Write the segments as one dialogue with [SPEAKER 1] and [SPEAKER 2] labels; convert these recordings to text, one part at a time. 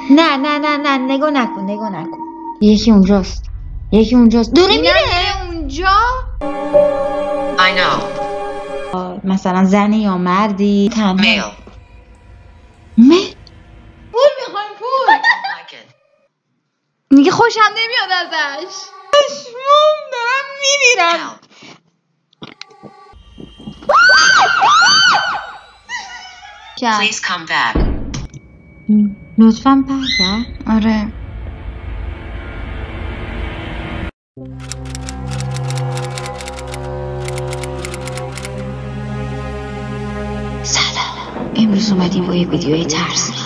[SPEAKER 1] نه نه نه نه نگاه نکن. یکی اونجاست داره میره
[SPEAKER 2] اونجا.
[SPEAKER 3] I know.
[SPEAKER 1] مثلا زنی یا مردی تنها
[SPEAKER 3] Male.
[SPEAKER 2] پول میخوایم پول.
[SPEAKER 3] Like it.
[SPEAKER 2] میگه خوشم نمیاد ازش.
[SPEAKER 1] پشمام دارم میمیرم.
[SPEAKER 3] Help. Please come back.
[SPEAKER 1] لطفاً برگرد.
[SPEAKER 2] آره.
[SPEAKER 1] سلام، امروز اومدیم با یه ویدیوی ترسناک.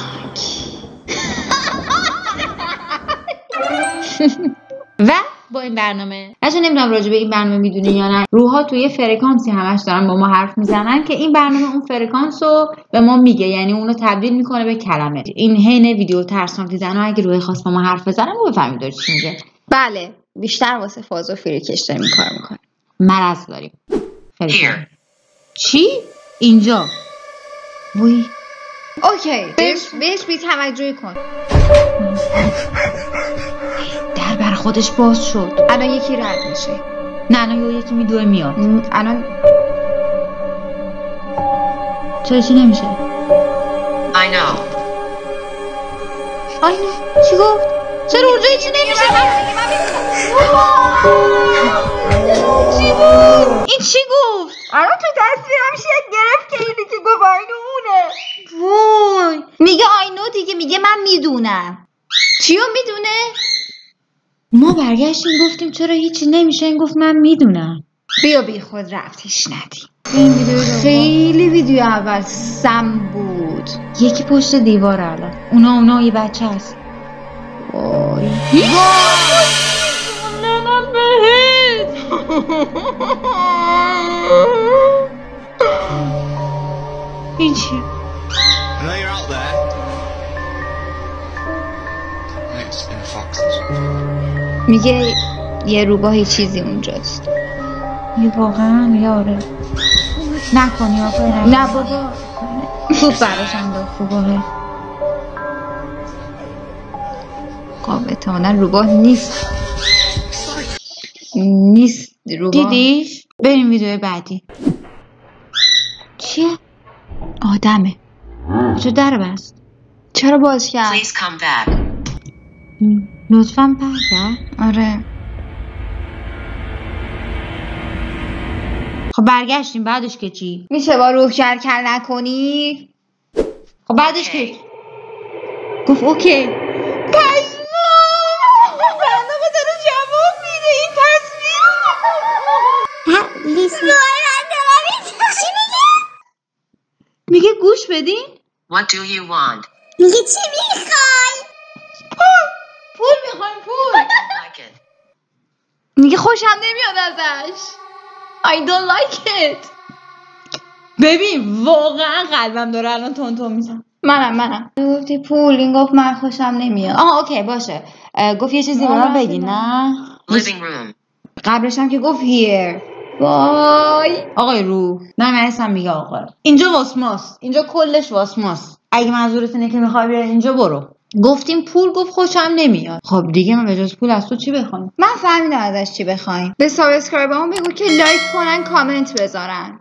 [SPEAKER 1] و با این برنامه اصلا نمیدونم راجع به این برنامه میدونی یا نه، روحا توی فرکانسی همش دارن با ما حرف میزنن که این برنامه اون فرکانس رو به ما میگه، یعنی اونو تبدیل میکنه به کلمه. این حین ویدیو ترسناک دیدن و اگه روح خاص با ما حرف بزنه ما بفهمیم داره چی میگه.
[SPEAKER 2] بله، بیشتر واسه فاز و فریکش داریم کار میکنیم.
[SPEAKER 1] مرض داریم.
[SPEAKER 3] Here.
[SPEAKER 1] چی؟ اینجا. وای.
[SPEAKER 2] اوکی، بهش بی توجهی کن.
[SPEAKER 1] در بر خودش باز شد.
[SPEAKER 2] الان یکی رد میشه.
[SPEAKER 1] نه یکی میدوه میاد.
[SPEAKER 2] الان
[SPEAKER 1] چرا چی نمیشه؟
[SPEAKER 3] I know.
[SPEAKER 1] آینه چی گفت؟ چرا اونجا چی نمیشه؟ چی بود؟ این چی گفت؟
[SPEAKER 2] الان تو تصویرم شکل گرفت که اینی که گفت آینو اونه.
[SPEAKER 1] وای میگه آینو دیگه، میگه من میدونم.
[SPEAKER 2] چیو میدونه؟
[SPEAKER 1] ما برگشتیم گفتیم چرا هیچی نمیشه، این گفت من میدونم.
[SPEAKER 2] بیا بی خود رفتیش ندی. خیلی ویدیو اول سم بود.
[SPEAKER 1] یکی پشت دیوار الان. اونا یه بچه هست.
[SPEAKER 2] وای
[SPEAKER 1] نه بهت. این چی؟
[SPEAKER 4] I know you're out there. It's been foxes.
[SPEAKER 2] میگه یه روباهی چیزی اونجاست.
[SPEAKER 1] یه واقعا یاره نکنی آقا.
[SPEAKER 2] نه بابا
[SPEAKER 1] خوب براش انداخت روباهه.
[SPEAKER 2] خب احتمالا روباه نیست روباه.
[SPEAKER 1] دیدیش؟ بریم ویدیو بعدی. چیه؟
[SPEAKER 2] آدمه.
[SPEAKER 1] چرا در بست؟
[SPEAKER 2] چرا باز کرد؟
[SPEAKER 3] Please come back.
[SPEAKER 1] لطفاً برگرد.
[SPEAKER 2] آره.
[SPEAKER 1] خب برگشتیم، بعدش که چی؟
[SPEAKER 2] میشه با روح کر نکنی؟
[SPEAKER 1] خب بعدش که گفت اوکی.
[SPEAKER 2] برنامه داره جواب میده این تصویر.
[SPEAKER 1] میگه گوش بدین.
[SPEAKER 3] What do you want?
[SPEAKER 5] میگه چی میخوای؟
[SPEAKER 2] پول میخوایم پول.
[SPEAKER 3] Like it.
[SPEAKER 2] میگه خوشم نمیاد ازش. I don't like it.
[SPEAKER 1] ببین واقعا قلبم داره الان تون میزنه.
[SPEAKER 2] منم گفتی پول، این گفت من خوشم نمیاد.
[SPEAKER 1] آها اوکی باشه. گفت یه چیزی به من بگی. نه
[SPEAKER 3] Living room.
[SPEAKER 2] قبلش هم که گفت here. وای
[SPEAKER 1] آقای روح. نه من اصلا میگه آقا اینجا واسماست، اینجا کلش واسماست. اگه منظورت اینه که میخوای بیا اینجا برو. گفتیم پول، گفت خوشم نمیاد. خب دیگه من به جز پول از تو چی بخوام؟
[SPEAKER 2] من فهمیدم ازش چی بخوایم. به سابسکرایبرامون بگو که لایک کنن، کامنت بذارن،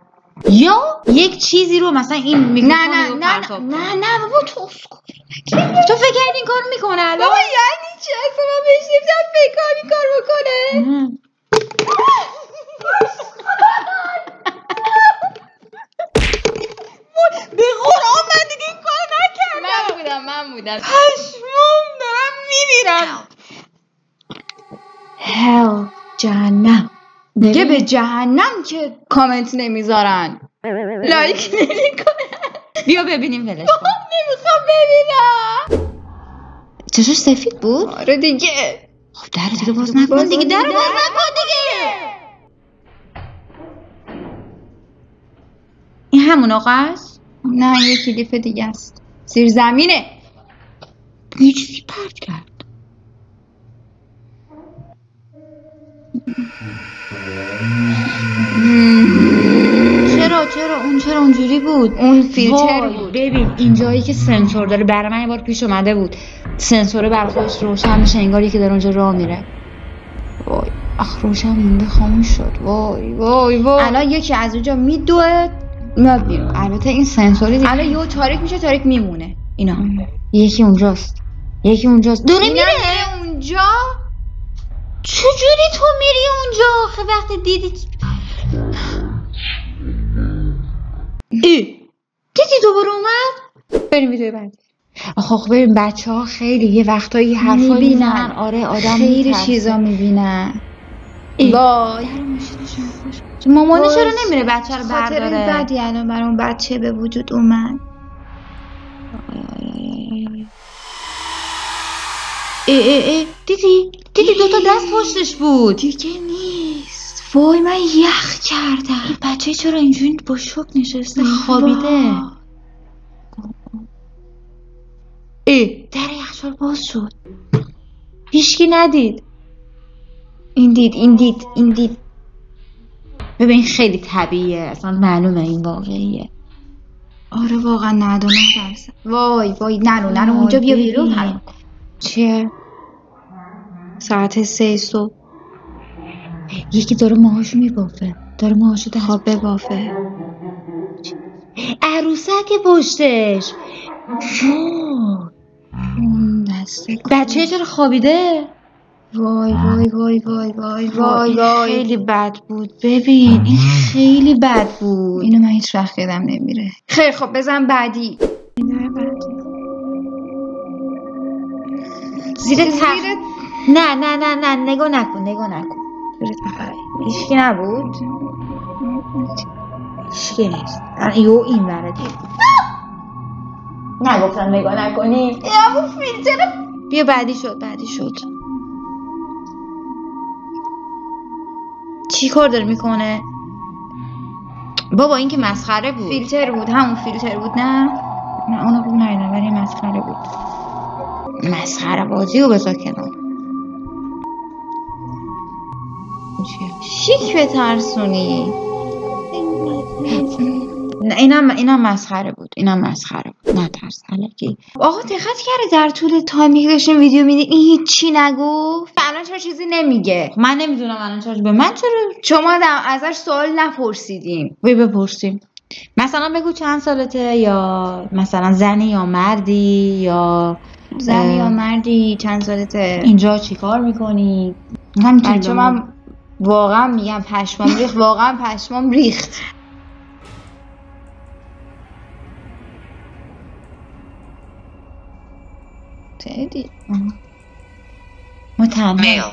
[SPEAKER 1] یا یک چیزی رو مثلا این میکروفون رو پرتاب کن.
[SPEAKER 2] نه بابا تو
[SPEAKER 1] تو فکر کردی این کارو میکنه الان؟
[SPEAKER 2] بابا یعنی چی؟ اصلا من بهش نمیدم فکر کنم این کار بکنه.
[SPEAKER 1] به قرآن من دیگه این کارو نکردم.
[SPEAKER 2] من بودم.
[SPEAKER 1] پشمام دارم میمیرم.
[SPEAKER 3] Help.
[SPEAKER 1] هل جهنم.
[SPEAKER 2] میگه به جهنم که کامنت نمیذارن، لایک نمیکنن.
[SPEAKER 1] بیا ببینیم ولش کن.
[SPEAKER 2] نمیخوام ببینم.
[SPEAKER 1] چشاش سفید بود؟
[SPEAKER 2] آره دیگه.
[SPEAKER 1] خب در دیگه باز نکن دیگه. در باز نکن دیگه. این همون آقا است؟
[SPEAKER 2] نه یه کلیپ دیگه است. زیر زمینه.
[SPEAKER 1] یه چیزی پرت کرد. چرا اونجوری بود؟
[SPEAKER 2] اون فیلتر بود.
[SPEAKER 1] ببین اینجایی که سنسور داره برای من یه بار پیش اومده بود. سنسوره برای خودش روشن میشه، انگار یکی داره اونجا راه میره. وای روشن مونده، خاموش شد. وای وای وای.
[SPEAKER 2] الان یکی از اونجا میدوه میاد بیرون.
[SPEAKER 1] البته این سنسوری دیگه
[SPEAKER 2] الان یهو تاریک میشه، تاریک میمونه. اینا
[SPEAKER 1] یکی اونجاست داره میره
[SPEAKER 2] اونجا.
[SPEAKER 1] چجوری تو میری اونجا آخه وقتی دیدی دیدی دوباره اومد؟
[SPEAKER 2] بریم ویدیو بعدی.
[SPEAKER 1] آخه ببین بچه‌ها خیلی یه وقتایی حرفایی میزنن. آره آدم
[SPEAKER 2] خیلی چیزا میبینن. وای
[SPEAKER 1] مامانه چرا نمیره بچه رو برداره؟
[SPEAKER 2] خاطره بدی الان برای اون بچه به وجود اومد.
[SPEAKER 1] دیدی دوتا دست پشتش بود.
[SPEAKER 2] دیگه نیست. وای من یخ کردم.
[SPEAKER 1] این بچه چرا اینجوری با شوک نشسته خوابیده؟ در یخچال باز شد، هیچکی ندید.
[SPEAKER 2] این دید.
[SPEAKER 1] ببین خیلی طبیعیه، اصلا معلومه این واقعیه.
[SPEAKER 2] آره واقعا 99%. وای نرو اونجا بیا بیرون.
[SPEAKER 1] چیه؟
[SPEAKER 2] ساعت 3 صبح
[SPEAKER 1] یکی داره ماهاشو میبافه، داره ماهاشو
[SPEAKER 2] خواب ببافه.
[SPEAKER 1] عروسک پشتش.
[SPEAKER 2] اون دسته
[SPEAKER 1] بچه چرا خوابیده؟
[SPEAKER 2] وای
[SPEAKER 1] خیلی بد بود. ببین این خیلی بد بود.
[SPEAKER 2] اینو من هیچ وقت یادم نمیره. خیلی خب بزن بعدی.
[SPEAKER 1] زیر نه نگاه نکن. هیچکی نبود. هیچکی نیست. یو این ورده نگفتم نگاه نکنی.
[SPEAKER 2] یا فیلتر.
[SPEAKER 1] بیا بعدی شد. چی کار داره میکنه؟ بابا این که مسخره بود.
[SPEAKER 2] فیلتر بود، همون فیلتر بود. نه
[SPEAKER 1] اونو رو ندیدم ولی مسخره بود. مسخره بازی رو بذار کنار.
[SPEAKER 2] شیک به ترسونی.
[SPEAKER 1] نه اینم مسخره بود. نه ترس الکی.
[SPEAKER 2] آقا دقت کرده در طول تایمی که داشتیم ویدیو میدیم این هیچی نگفت؟ الان چرا چیزی نمیگه؟
[SPEAKER 1] من نمیدونم الان چرا به من
[SPEAKER 2] شما ازش سوال نپرسیدیم.
[SPEAKER 1] بپرسیم. مثلا بگو چند سالته، یا مثلا زنی یا مردی،
[SPEAKER 2] چند سالته،
[SPEAKER 1] اینجا چی کار میکنی؟
[SPEAKER 2] بچه من واقعا میگم پشمام ریخت. تدی
[SPEAKER 1] ما تنها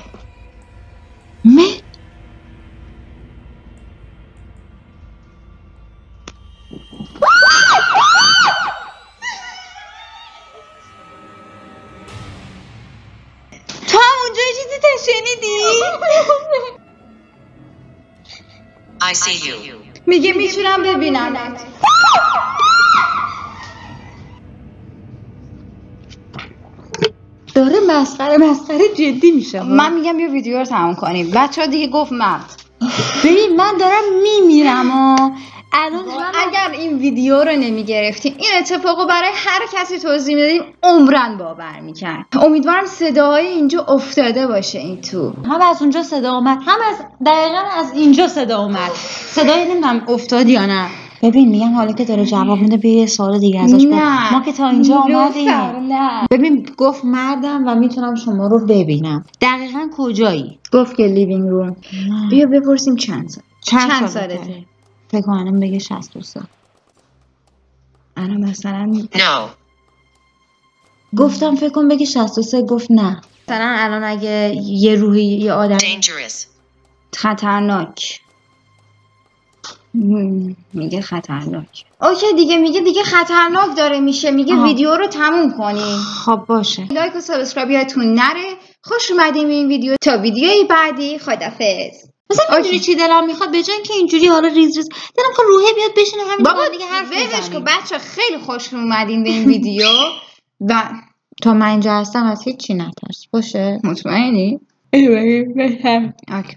[SPEAKER 2] تو هم اونجا چیزی شنیدی؟
[SPEAKER 3] I see you.
[SPEAKER 2] میگه میتونم ببینمت.
[SPEAKER 1] داره مسخره جدی میشه.
[SPEAKER 2] من میگم بیا ویدیو رو تموم کنیم. بچه‌ها دیگه گفت مرد.
[SPEAKER 1] ببین من دارم میمیرم الان
[SPEAKER 2] اگر این ویدیو رو نمیگرفتیم این اتفاقو برای هر کسی توضیح میدادیم عمرن باور میکرد. امیدوارم صداهای اینجا افتاده باشه. این تو
[SPEAKER 1] هم از اونجا صدا اومد، هم دقیقاً از اینجا صدا اومد. صدای نمیدونم افتاد یا نه. ببین میگم حالا که داره جواب میده بیا یه سوال دیگه ازش بپرس. ما که تا اینجا اومدیم. ببین گفت مردم و میتونم شما رو ببینم. دقیقاً کجایی؟
[SPEAKER 2] گفت که لیوینگ روم. بیا بپرسیم چند سالته.
[SPEAKER 1] فکر کنم بگه 63.
[SPEAKER 2] انا مثلا
[SPEAKER 3] No.
[SPEAKER 1] گفتم فکر کنم بگه 63. گفت نه. مثلا الان اگه یه روحی یه آدم
[SPEAKER 3] Dangerous.
[SPEAKER 2] خطرناک میگه خطرناک. اوکی دیگه خطرناک داره میشه. میگه ویدیو رو تموم کنیم.
[SPEAKER 1] خب باشه.
[SPEAKER 2] لایک و سابسکرایب یادتون نره. خوش اومدیم این ویدیو. تا ویدیوی بعدی خدافظ.
[SPEAKER 1] مثلا اینجوری چی دلم میخواد به جای اینکه اینجوری حالا ریز دلم میخواد روحه بیاد بشینه همین
[SPEAKER 2] بابا
[SPEAKER 1] دیگه حرف بزنیم.
[SPEAKER 2] بچه خیلی خوش اومدین به این ویدیو و
[SPEAKER 1] تا من اینجا هستم از هیچ چی نترس. باشه
[SPEAKER 2] مطمئنی؟
[SPEAKER 1] اوکی.